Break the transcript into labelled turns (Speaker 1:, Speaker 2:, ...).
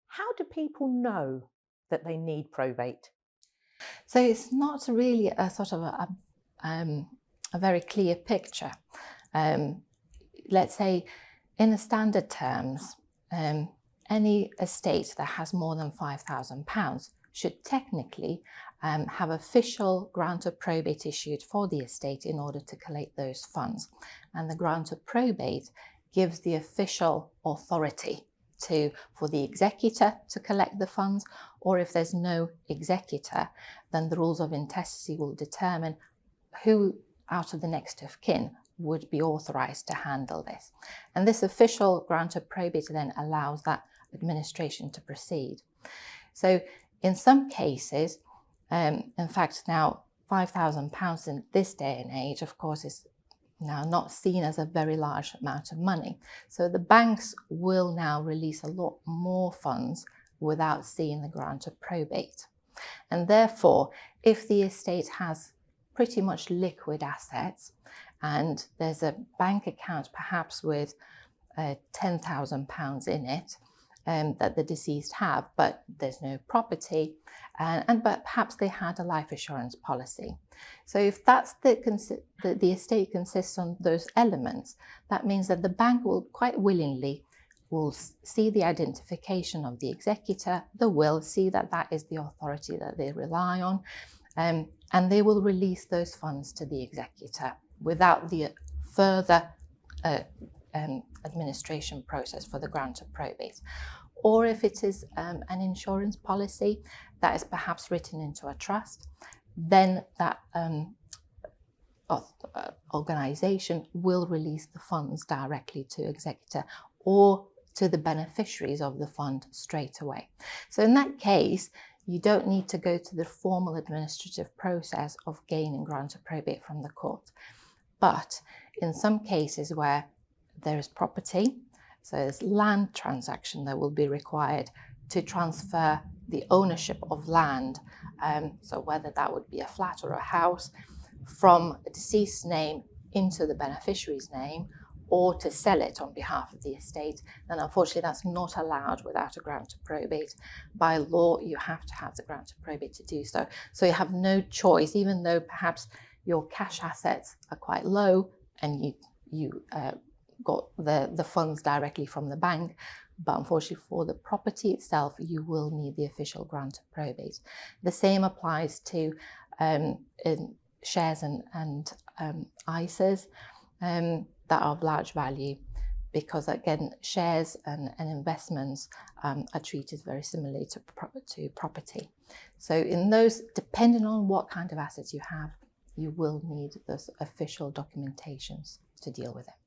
Speaker 1: How do people know that they need probate?
Speaker 2: So it's not really a sort of a very clear picture. Um, let's say in the standard terms, any estate that has more than £5,000 should technically have official grant of probate issued for the estate in order to collect those funds. And the grant of probate gives the official authority for the executor to collect the funds, or if there's no executor, then the rules of intestacy will determine who out of the next of kin would be authorised to handle this. And this official grant of probate then allows that administration to proceed. So in some cases, in fact now £5,000 in this day and age, of course, is now not seen as a very large amount of money. So the banks will now release a lot more funds without seeing the grant of probate. And therefore, if the estate has pretty much liquid assets and there's a bank account perhaps with £10,000 in it that the deceased have, but there's no property, but perhaps they had a life assurance policy. So if that's the estate consists on those elements, that means that the bank will quite willingly will see the identification of the executor, the will, see that that is the authority that they rely on, and they will release those funds to the executor without the further administration process for the grant of probate. Or if it is an insurance policy that is perhaps written into a trust, then that organisation will release the funds directly to executor or to the beneficiaries of the fund straight away. So in that case, you don't need to go to the formal administrative process of gaining grant of probate from the court. But in some cases where there is property, so there's land transaction that will be required to transfer the ownership of land, so whether that would be a flat or a house, from a deceased's name into the beneficiary's name, or to sell it on behalf of the estate, then unfortunately that's not allowed without a grant of probate. By law, you have to have the grant of probate to do so. So you have no choice, even though perhaps your cash assets are quite low and you got the funds directly from the bank, but unfortunately for the property itself, you will need the official grant of probate. The same applies to shares and ISAs that are of large value, because again, shares and investments are treated very similarly to property. So in those, depending on what kind of assets you have, you will need those official documentations to deal with it.